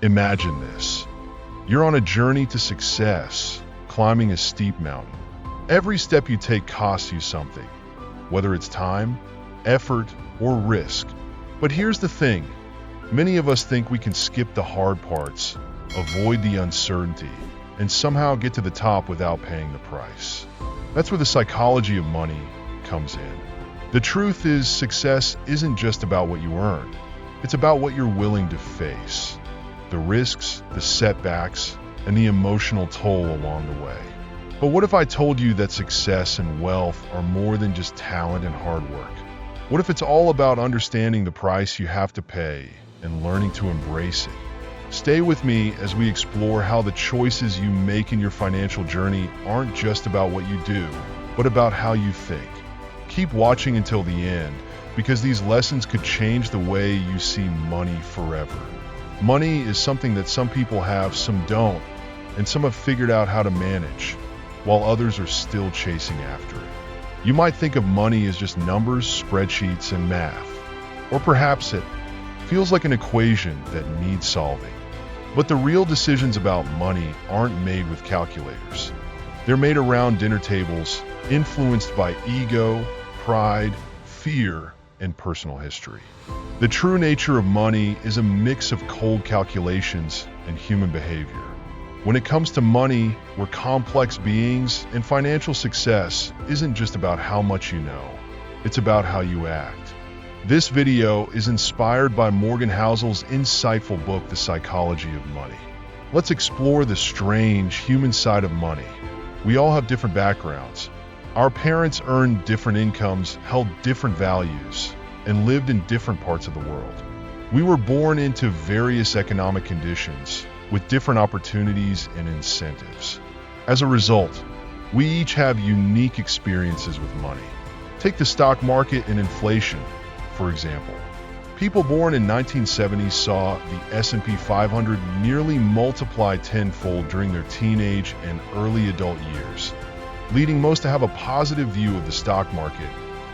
Imagine this. You're on a journey to success, climbing a steep mountain. Every step you take costs you something, whether it's time, effort, or risk. But here's the thing. Many of us think we can skip the hard parts, avoid the uncertainty, and somehow get to the top without paying the price. That's where the psychology of money comes in. The truth is, success isn't just about what you earned. It's about what you're willing to face. The risks, the setbacks, and the emotional toll along the way. But what if I told you that success and wealth are more than just talent and hard work? What if it's all about understanding the price you have to pay and learning to embrace it? Stay with me as we explore how the choices you make in your financial journey aren't just about what you do, but about how you think. Keep watching until the end, because these lessons could change the way you see money forever. Money is something that some people have, some don't, and some have figured out how to manage, while others are still chasing after it. You might think of money as just numbers, spreadsheets, and math. Or perhaps it feels like an equation that needs solving. But the real decisions about money aren't made with calculators. They're made around dinner tables, influenced by ego, pride, fear, and personal history. The true nature of money is a mix of cold calculations and human behavior. When it comes to money, we're complex beings, and financial success isn't just about how much you know. It's about how you act. This video is inspired by Morgan Housel's insightful book, The Psychology of Money. Let's explore the strange human side of money. We all have different backgrounds. Our parents earned different incomes, held different values, and lived in different parts of the world. We were born into various economic conditions with different opportunities and incentives. As a result, we each have unique experiences with money. Take the stock market and inflation, for example. People born in 1970 saw the S&P 500 nearly multiply tenfold during their teenage and early adult years, leading most to have a positive view of the stock market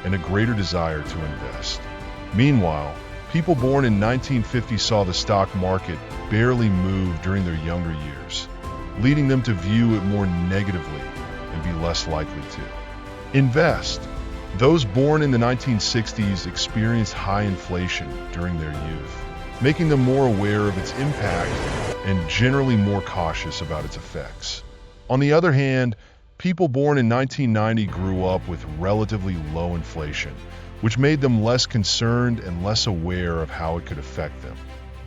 and a greater desire to invest. Meanwhile, people born in 1950 saw the stock market barely move during their younger years, leading them to view it more negatively and be less likely to invest. Those born in the 1960s experienced high inflation during their youth, making them more aware of its impact and generally more cautious about its effects. On the other hand, people born in 1990 grew up with relatively low inflation, which made them less concerned and less aware of how it could affect them.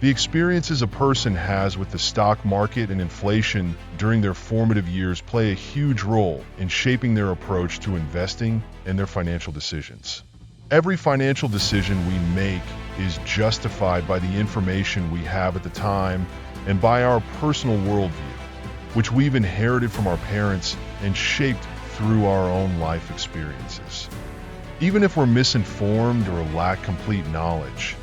The experiences a person has with the stock market and inflation during their formative years play a huge role in shaping their approach to investing and their financial decisions. Every financial decision we make is justified by the information we have at the time and by our personal worldview, which we've inherited from our parents and shaped through our own life experiences. Even if we're misinformed or lack complete knowledge,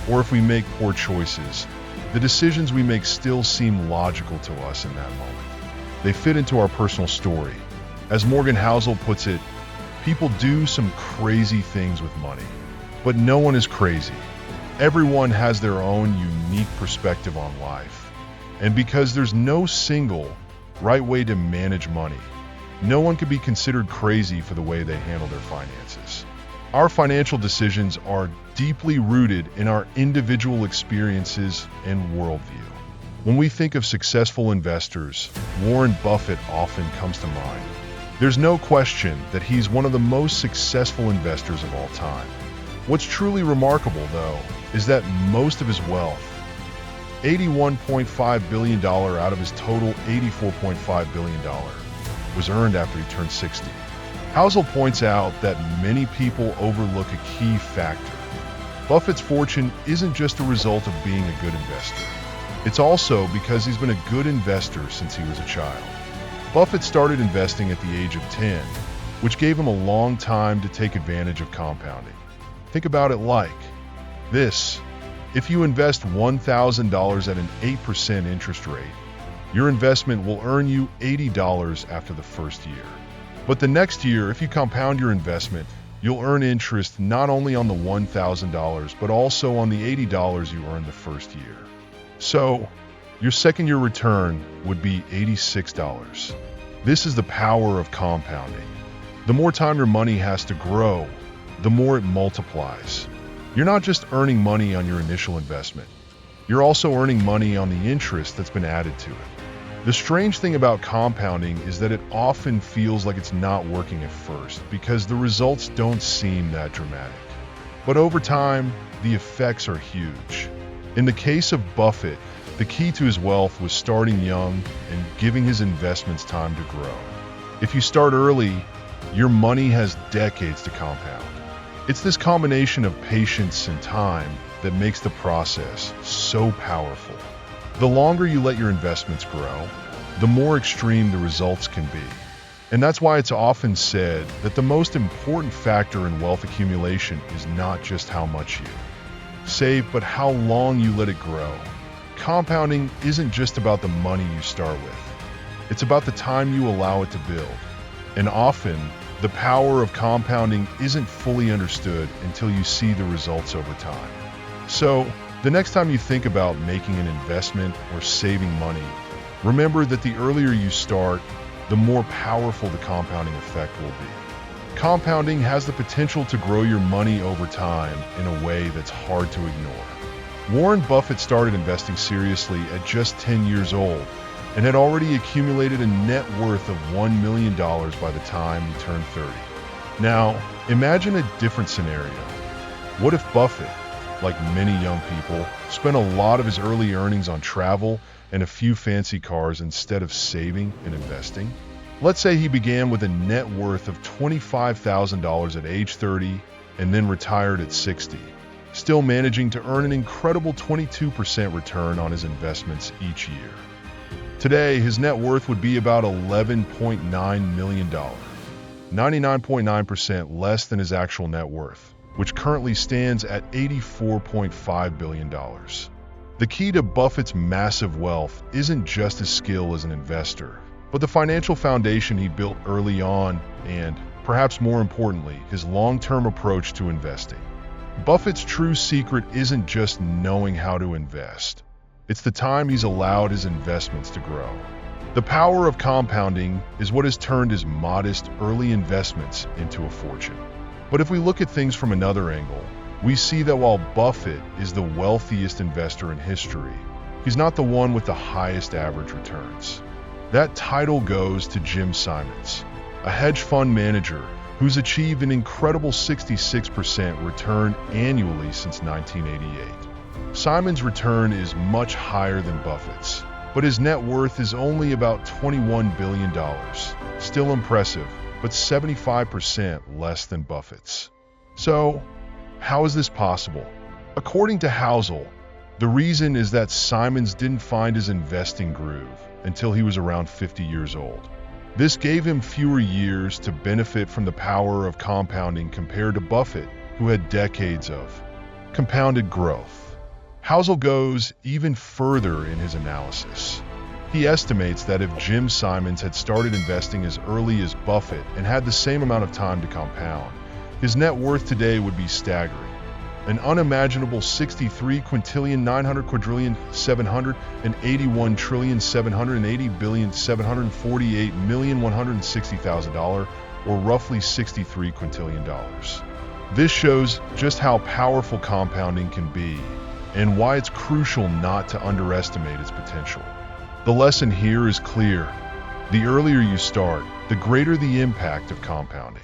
or if we make poor choices, the decisions we make still seem logical to us in that moment. They fit into our personal story. As Morgan Housel puts it, people do some crazy things with money, but no one is crazy. Everyone has their own unique perspective on life. And because there's no single right way to manage money, no one can be considered crazy for the way they handle their finances. Our financial decisions are deeply rooted in our individual experiences and worldview. When we think of successful investors, Warren Buffett often comes to mind. There's no question that he's one of the most successful investors of all time. What's truly remarkable, though, is that most of his wealth, $81.5 billion out of his total $84.5 billion, was earned after he turned 60. Housel points out that many people overlook a key factor. Buffett's fortune isn't just a result of being a good investor. It's also because he's been a good investor since he was a child. Buffett started investing at the age of 10, which gave him a long time to take advantage of compounding. Think about it like this. If you invest $1,000 at an 8% interest rate, your investment will earn you $80 after the first year. But the next year, if you compound your investment, you'll earn interest not only on the $1,000, but also on the $80 you earned the first year. So, your second-year return would be $86. This is the power of compounding. The more time your money has to grow, the more it multiplies. You're not just earning money on your initial investment. You're also earning money on the interest that's been added to it. The strange thing about compounding is that it often feels like it's not working at first because the results don't seem that dramatic. But over time, the effects are huge. In the case of Buffett, the key to his wealth was starting young and giving his investments time to grow. If you start early, your money has decades to compound. It's this combination of patience and time that makes the process so powerful. The longer you let your investments grow, the more extreme the results can be. And that's why it's often said that the most important factor in wealth accumulation is not just how much you save, but how long you let it grow. Compounding isn't just about the money you start with. It's about the time you allow it to build. And often, the power of compounding isn't fully understood until you see the results over time. So, the next time you think about making an investment or saving money, remember that the earlier you start, the more powerful the compounding effect will be. Compounding has the potential to grow your money over time in a way that's hard to ignore. Warren Buffett started investing seriously at just 10 years old and had already accumulated a net worth of $1 million by the time he turned 30. Now, imagine a different scenario. What if Buffett, like many young people, spent a lot of his early earnings on travel and a few fancy cars instead of saving and investing? Let's say he began with a net worth of $25,000 at age 30 and then retired at 60, still managing to earn an incredible 22% return on his investments each year. Today, his net worth would be about $11.9 million, 99.9% less than his actual net worth, which currently stands at $84.5 billion. The key to Buffett's massive wealth isn't just his skill as an investor, but the financial foundation he built early on and, perhaps more importantly, his long-term approach to investing. Buffett's true secret isn't just knowing how to invest. It's the time he's allowed his investments to grow. The power of compounding is what has turned his modest early investments into a fortune. But if we look at things from another angle, we see that while Buffett is the wealthiest investor in history, he's not the one with the highest average returns. That title goes to Jim Simons, a hedge fund manager who's achieved an incredible 66% return annually since 1988. Simons' return is much higher than Buffett's, but his net worth is only about $21 billion. Still impressive, but 75% less than Buffett's. So, how is this possible? According to Housel, the reason is that Simons didn't find his investing groove until he was around 50 years old. This gave him fewer years to benefit from the power of compounding compared to Buffett, who had decades of compounded growth. Housel goes even further in his analysis. He estimates that if Jim Simons had started investing as early as Buffett and had the same amount of time to compound, his net worth today would be staggering. An unimaginable 63 quintillion 900 quadrillion 781 trillion 780 billion $748,160,000, or roughly $63 quintillion. This shows just how powerful compounding can be and why it's crucial not to underestimate its potential. The lesson here is clear. The earlier you start, the greater the impact of compounding.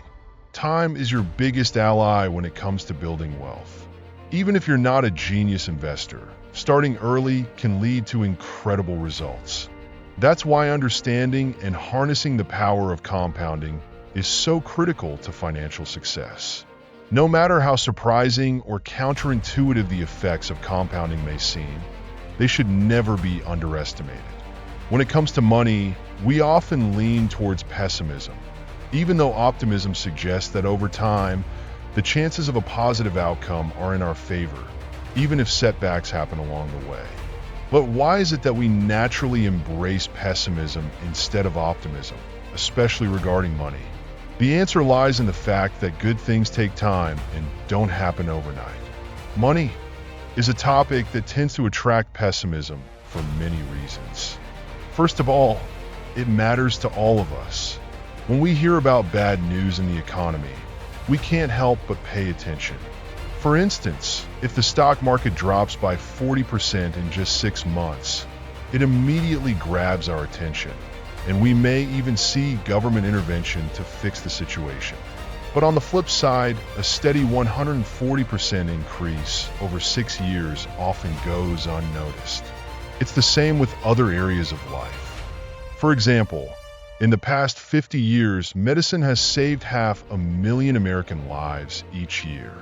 Time is your biggest ally when it comes to building wealth. Even if you're not a genius investor, starting early can lead to incredible results. That's why understanding and harnessing the power of compounding is so critical to financial success. No matter how surprising or counterintuitive the effects of compounding may seem, they should never be underestimated. When it comes to money, we often lean towards pessimism, even though optimism suggests that over time, the chances of a positive outcome are in our favor, even if setbacks happen along the way. But why is it that we naturally embrace pessimism instead of optimism, especially regarding money? The answer lies in the fact that good things take time and don't happen overnight. Money is a topic that tends to attract pessimism for many reasons. First of all, it matters to all of us. When we hear about bad news in the economy, we can't help but pay attention. For instance, if the stock market drops by 40% in just 6 months, it immediately grabs our attention, and we may even see government intervention to fix the situation. But on the flip side, a steady 140% increase over 6 years often goes unnoticed. It's the same with other areas of life. For example, in the past 50 years, medicine has saved 500,000 American lives each year.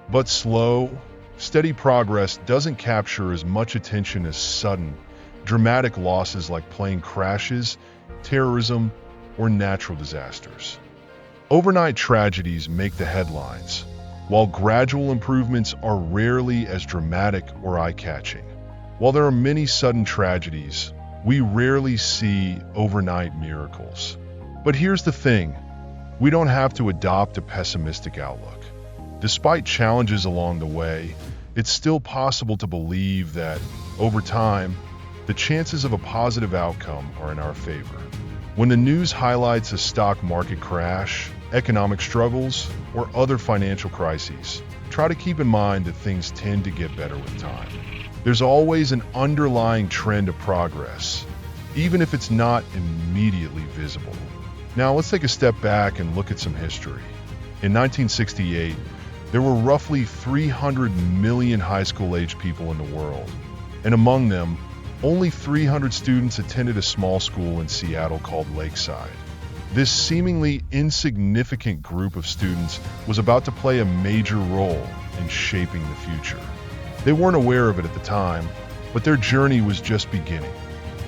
But slow, steady progress doesn't capture as much attention as sudden, dramatic losses like plane crashes, terrorism, or natural disasters. Overnight tragedies make the headlines, while gradual improvements are rarely as dramatic or eye-catching. While there are many sudden tragedies, we rarely see overnight miracles. But here's the thing, we don't have to adopt a pessimistic outlook. Despite challenges along the way, it's still possible to believe that, over time, the chances of a positive outcome are in our favor. When the news highlights a stock market crash, economic struggles, or other financial crises, try to keep in mind that things tend to get better with time. There's always an underlying trend of progress, even if it's not immediately visible. Now let's take a step back and look at some history. In 1968, there were roughly 300 million high school-aged people in the world, and among them, only 300 students attended a small school in Seattle called Lakeside. This seemingly insignificant group of students was about to play a major role in shaping the future. They weren't aware of it at the time, but their journey was just beginning.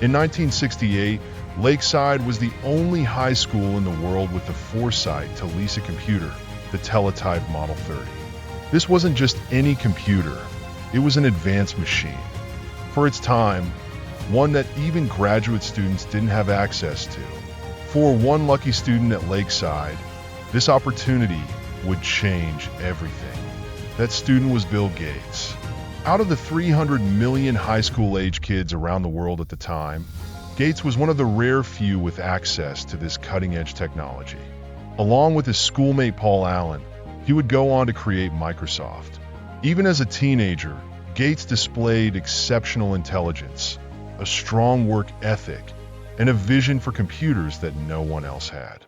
In 1968, Lakeside was the only high school in the world with the foresight to lease a computer, the Teletype Model 30. This wasn't just any computer, it was an advanced machine. For its time, one that even graduate students didn't have access to. For one lucky student at Lakeside, this opportunity would change everything. That student was Bill Gates. Out of the 300 million high school-age kids around the world at the time, Gates was one of the rare few with access to this cutting-edge technology. Along with his schoolmate Paul Allen, he would go on to create Microsoft. Even as a teenager, Gates displayed exceptional intelligence, a strong work ethic, and a vision for computers that no one else had.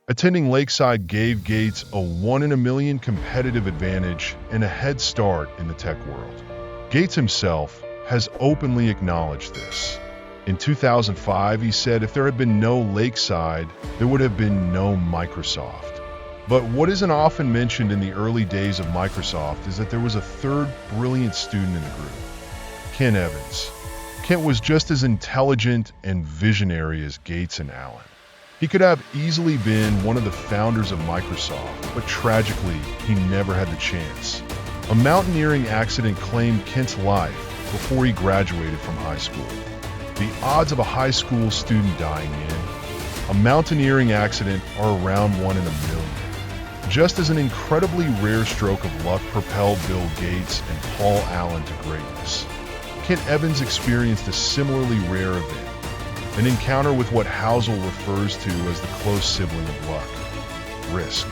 Attending Lakeside gave Gates a 1 in a million competitive advantage and a head start in the tech world. Gates himself has openly acknowledged this. In 2005, he said if there had been no Lakeside, there would have been no Microsoft. But what isn't often mentioned in the early days of Microsoft is that there was a third brilliant student in the group, Ken Evans. Kent was just as intelligent and visionary as Gates and Allen. He could have easily been one of the founders of Microsoft, but tragically, he never had the chance. A mountaineering accident claimed Kent's life before he graduated from high school. The odds of a high school student dying in a mountaineering accident are around 1 in a million. Just as an incredibly rare stroke of luck propelled Bill Gates and Paul Allen to greatness, Kent Evans experienced a similarly rare event, an encounter with what Housel refers to as the close sibling of luck, risk.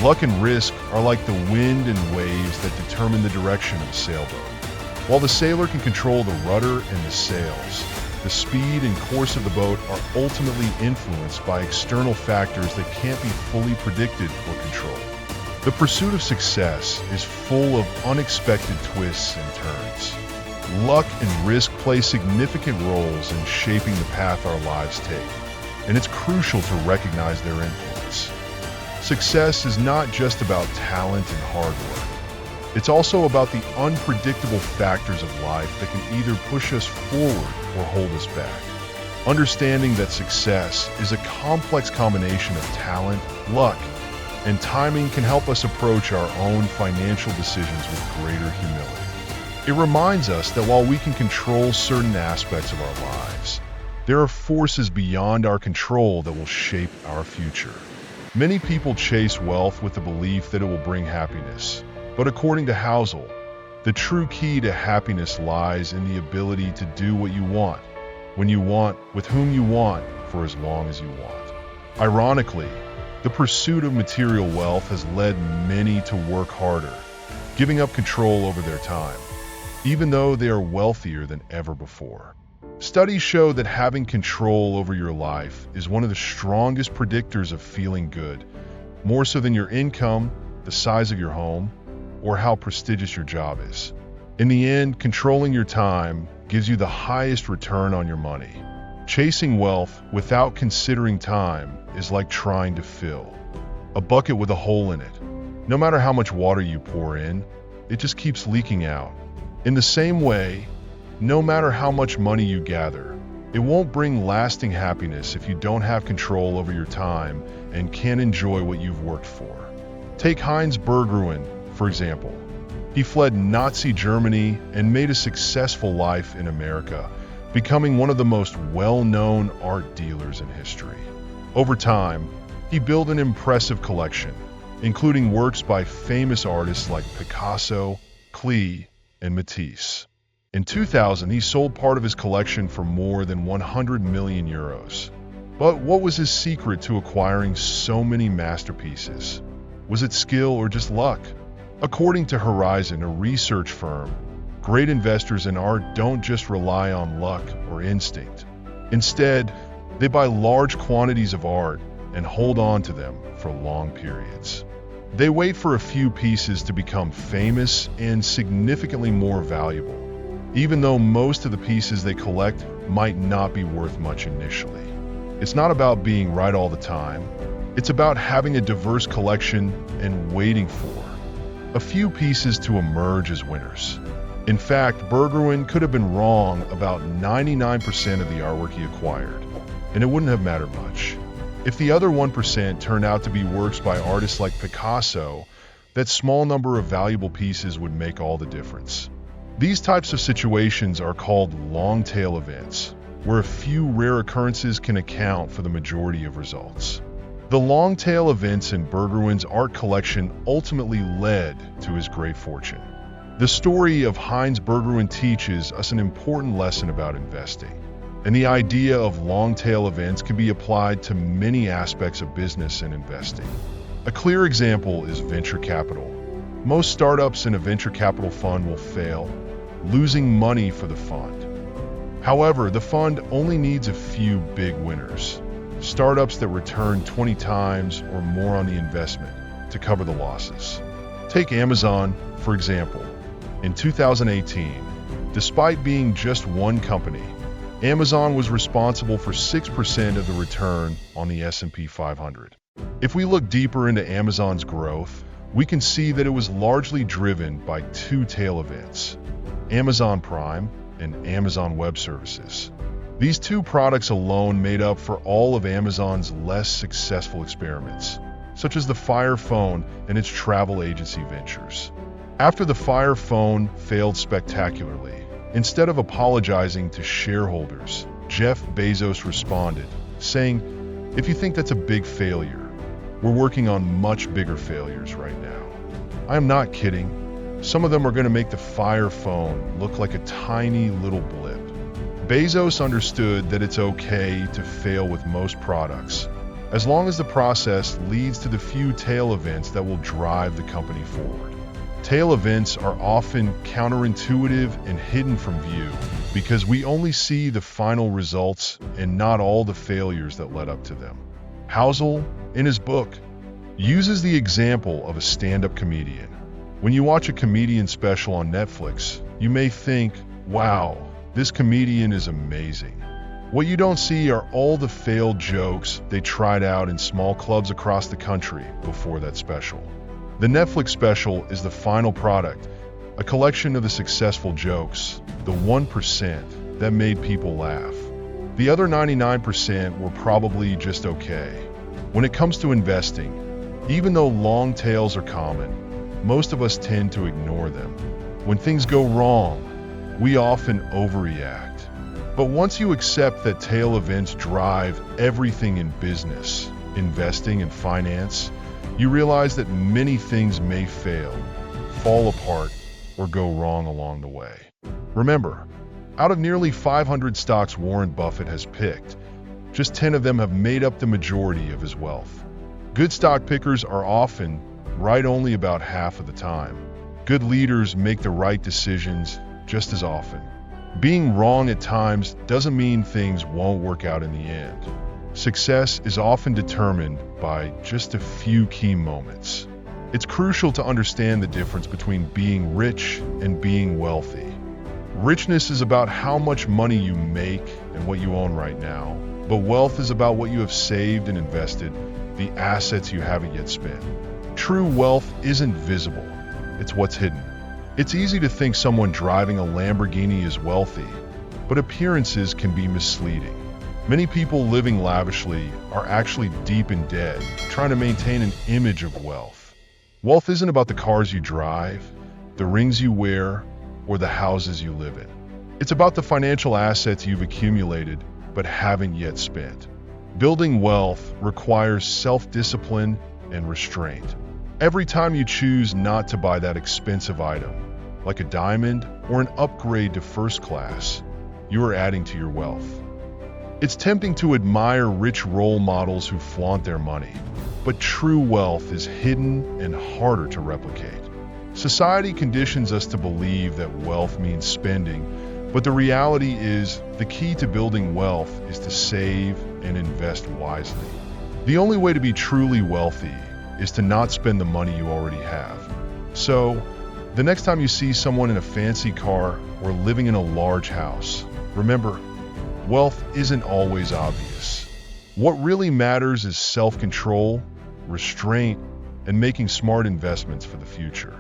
Luck and risk are like the wind and waves that determine the direction of a sailboat. While the sailor can control the rudder and the sails, the speed and course of the boat are ultimately influenced by external factors that can't be fully predicted or controlled. The pursuit of success is full of unexpected twists and turns. Luck and risk play significant roles in shaping the path our lives take, and it's crucial to recognize their influence. Success is not just about talent and hard work. It's also about the unpredictable factors of life that can either push us forward or hold us back. Understanding that success is a complex combination of talent, luck, and timing can help us approach our own financial decisions with greater humility. It reminds us that while we can control certain aspects of our lives, there are forces beyond our control that will shape our future. Many people chase wealth with the belief that it will bring happiness. But according to Housel, The true key to happiness lies in the ability to do what you want, when you want, with whom you want, for as long as you want. Ironically, the pursuit of material wealth has led many to work harder, giving up control over their time, even though they are wealthier than ever before. Studies show that having control over your life is one of the strongest predictors of feeling good, more so than your income, the size of your home, or how prestigious your job is. In the end, controlling your time gives you the highest return on your money. Chasing wealth without considering time is like trying to fill a bucket with a hole in it. No matter how much water you pour in, it just keeps leaking out. In the same way, no matter how much money you gather, it won't bring lasting happiness if you don't have control over your time and can't enjoy what you've worked for. Take Heinz Berggruen, for example. He fled Nazi Germany and made a successful life in America, becoming one of the most well-known art dealers in history. Over time, he built an impressive collection, including works by famous artists like Picasso, Klee, and Matisse. In 2000, he sold part of his collection for more than 100 million euros. But what was his secret to acquiring so many masterpieces? Was it skill or just luck? According to Horizon, a research firm, great investors in art don't just rely on luck or instinct. Instead, they buy large quantities of art and hold on to them for long periods. They wait for a few pieces to become famous and significantly more valuable, even though most of the pieces they collect might not be worth much initially. It's not about being right all the time. It's about having a diverse collection and waiting for a few pieces to emerge as winners. In fact, Berggruen could have been wrong about 99% of the artwork he acquired, and it wouldn't have mattered much. If the other 1% turned out to be works by artists like Picasso, that small number of valuable pieces would make all the difference. These types of situations are called long-tail events, where a few rare occurrences can account for the majority of results. The long-tail events in Berggrun's art collection ultimately led to his great fortune. The story of Heinz Berggruen teaches us an important lesson about investing, and the idea of long-tail events can be applied to many aspects of business and investing. A clear example is venture capital. Most startups in a venture capital fund will fail, losing money for the fund. However, the fund only needs a few big winners, startups that return 20 times or more on the investment to cover the losses. Take Amazon, for example. In 2018, despite being just one company, Amazon was responsible for 6% of the return on the S&P 500. If we look deeper into Amazon's growth, we can see that it was largely driven by two tail events: Amazon Prime and Amazon Web Services. These two products alone made up for all of Amazon's less successful experiments, such as the Fire Phone and its travel agency ventures. After the Fire Phone failed spectacularly, instead of apologizing to shareholders, Jeff Bezos responded, saying, "If you think that's a big failure, we're working on much bigger failures right now." I am not kidding. Some of them are going to make the Fire Phone look like a tiny little blip. Bezos understood that it's okay to fail with most products, as long as the process leads to the few tail events that will drive the company forward. Tail events are often counterintuitive and hidden from view because we only see the final results and not all the failures that led up to them. Housel, in his book, uses the example of a stand-up comedian. When you watch a comedian special on Netflix, you may think, "Wow, this comedian is amazing." What you don't see are all the failed jokes they tried out in small clubs across the country before that special. The Netflix special is the final product, a collection of the successful jokes, the 1% that made people laugh. The other 99% were probably just okay. When it comes to investing, even though long tails are common, most of us tend to ignore them. When things go wrong, we often overreact. But once you accept that tail events drive everything in business, investing, and finance, you realize that many things may fail, fall apart, or go wrong along the way. Remember, out of nearly 500 stocks Warren Buffett has picked, just 10 of them have made up the majority of his wealth. Good stock pickers are often right only about half of the time. Good leaders make the right decisions just as often. Being wrong at times doesn't mean things won't work out in the end. Success is often determined by just a few key moments. It's crucial to understand the difference between being rich and being wealthy. Richness is about how much money you make and what you own right now, but wealth is about what you have saved and invested, the assets you haven't yet spent. True wealth isn't visible, it's what's hidden. It's easy to think someone driving a Lamborghini is wealthy, but appearances can be misleading. Many people living lavishly are actually deep in debt, trying to maintain an image of wealth. Wealth isn't about the cars you drive, the rings you wear, or the houses you live in. It's about the financial assets you've accumulated but haven't yet spent. Building wealth requires self-discipline and restraint. Every time you choose not to buy that expensive item, like a diamond or an upgrade to first class, you are adding to your wealth. It's tempting to admire rich role models who flaunt their money, but true wealth is hidden and harder to replicate. Society conditions us to believe that wealth means spending, but the reality is the key to building wealth is to save and invest wisely. The only way to be truly wealthy is to not spend the money you already have. So, the next time you see someone in a fancy car or living in a large house, remember, wealth isn't always obvious. What really matters is self-control, restraint, and making smart investments for the future.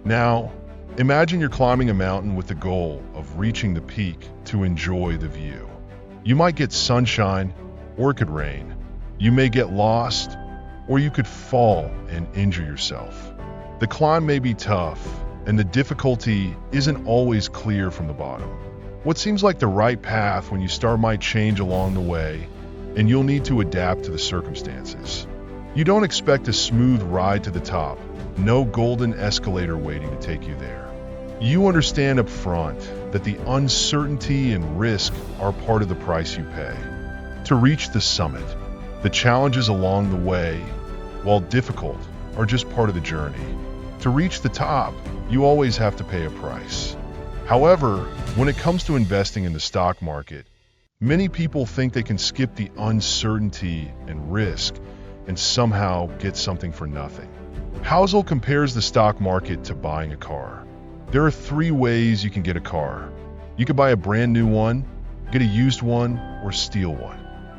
Now, imagine you're climbing a mountain with the goal of reaching the peak to enjoy the view. You might get sunshine, or it could rain. You may get lost, or you could fall and injure yourself. The climb may be tough, and the difficulty isn't always clear from the bottom. What seems like the right path when you start might change along the way, and you'll need to adapt to the circumstances. You don't expect a smooth ride to the top, no golden escalator waiting to take you there. You understand up front that the uncertainty and risk are part of the price you pay. To reach the summit, the challenges along the way, while difficult, are just part of the journey. To reach the top, you always have to pay a price. However, when it comes to investing in the stock market, many people think they can skip the uncertainty and risk and somehow get something for nothing. Housel compares the stock market to buying a car. There are 3 ways you can get a car. You can buy a brand new one, get a used one, or steal one.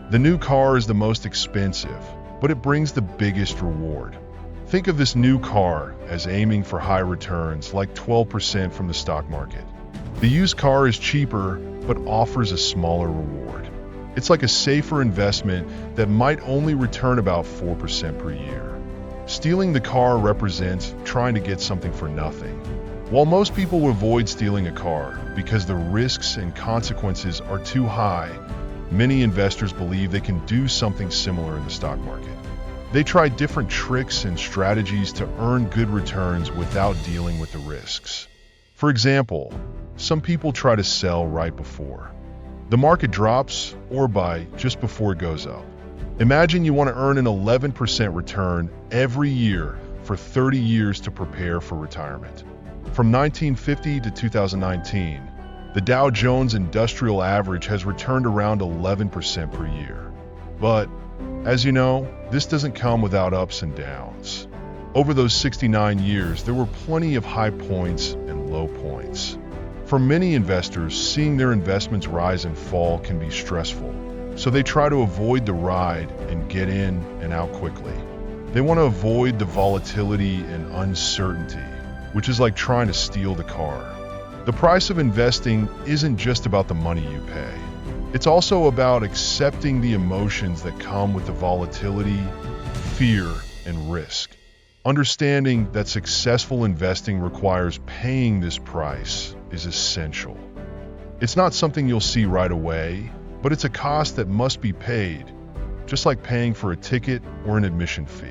The new car is the most expensive, but it brings the biggest reward. Think of this new car as aiming for high returns like 12% from the stock market. The used car is cheaper, but offers a smaller reward. It's like a safer investment that might only return about 4% per year. Stealing the car represents trying to get something for nothing. While most people avoid stealing a car because the risks and consequences are too high, many investors believe they can do something similar in the stock market. They try different tricks and strategies to earn good returns without dealing with the risks. For example, some people try to sell right before the market drops or buy just before it goes up. Imagine you want to earn an 11% return every year for 30 years to prepare for retirement. From 1950 to 2019, the Dow Jones Industrial Average has returned around 11% per year. But, as you know, this doesn't come without ups and downs. Over those 69 years, there were plenty of high points and low points. For many investors, seeing their investments rise and fall can be stressful, so they try to avoid the ride and get in and out quickly. They want to avoid the volatility and uncertainty, which is like trying to steal the car. The price of investing isn't just about the money you pay. It's also about accepting the emotions that come with the volatility, fear, and risk. Understanding that successful investing requires paying this price is essential. It's not something you'll see right away, but it's a cost that must be paid, just like paying for a ticket or an admission fee.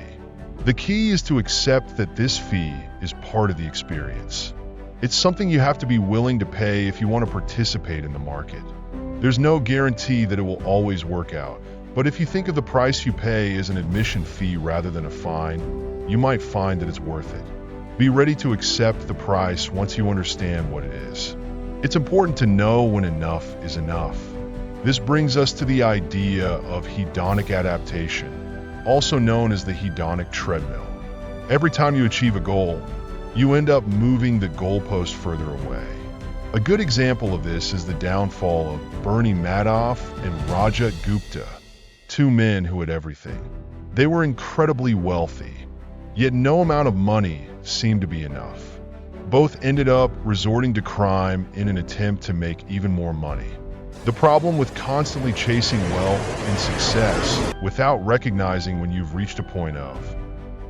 The key is to accept that this fee is part of the experience. It's something you have to be willing to pay if you want to participate in the market. There's no guarantee that it will always work out, but if you think of the price you pay as an admission fee rather than a fine, you might find that it's worth it. Be ready to accept the price once you understand what it is. It's important to know when enough is enough. This brings us to the idea of hedonic adaptation, also known as the hedonic treadmill. Every time you achieve a goal, you end up moving the goalpost further away. A good example of this is the downfall of Bernie Madoff and Rajat Gupta, two men who had everything. They were incredibly wealthy, yet no amount of money seemed to be enough. Both ended up resorting to crime in an attempt to make even more money. The problem with constantly chasing wealth and success without recognizing when you've reached a point of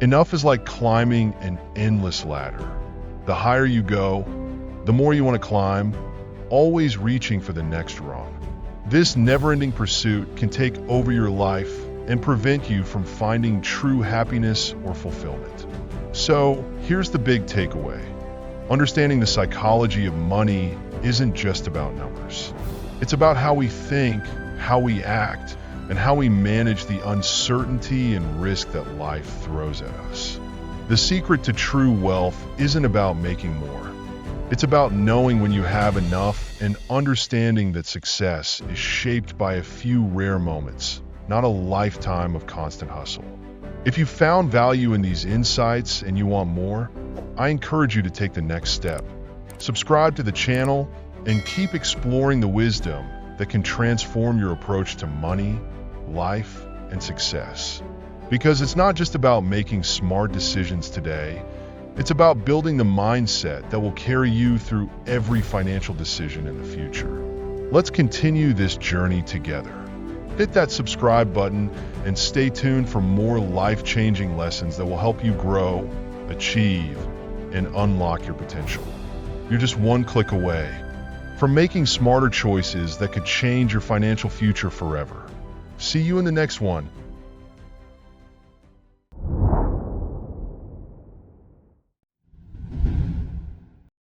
enough is like climbing an endless ladder. The higher you go, the more you want to climb, always reaching for the next rung. This never-ending pursuit can take over your life and prevent you from finding true happiness or fulfillment. So, here's the big takeaway. Understanding the psychology of money isn't just about numbers. It's about how we think, how we act, and how we manage the uncertainty and risk that life throws at us. The secret to true wealth isn't about making more. It's about knowing when you have enough and understanding that success is shaped by a few rare moments, not a lifetime of constant hustle. If you found value in these insights and you want more, I encourage you to take the next step. Subscribe to the channel and keep exploring the wisdom that can transform your approach to money, life, and success. Because it's not just about making smart decisions today, it's about building the mindset that will carry you through every financial decision in the future. Let's continue this journey together. Hit that subscribe button and stay tuned for more life-changing lessons that will help you grow, achieve, and unlock your potential. You're just one click away from making smarter choices that could change your financial future forever. See you in the next one.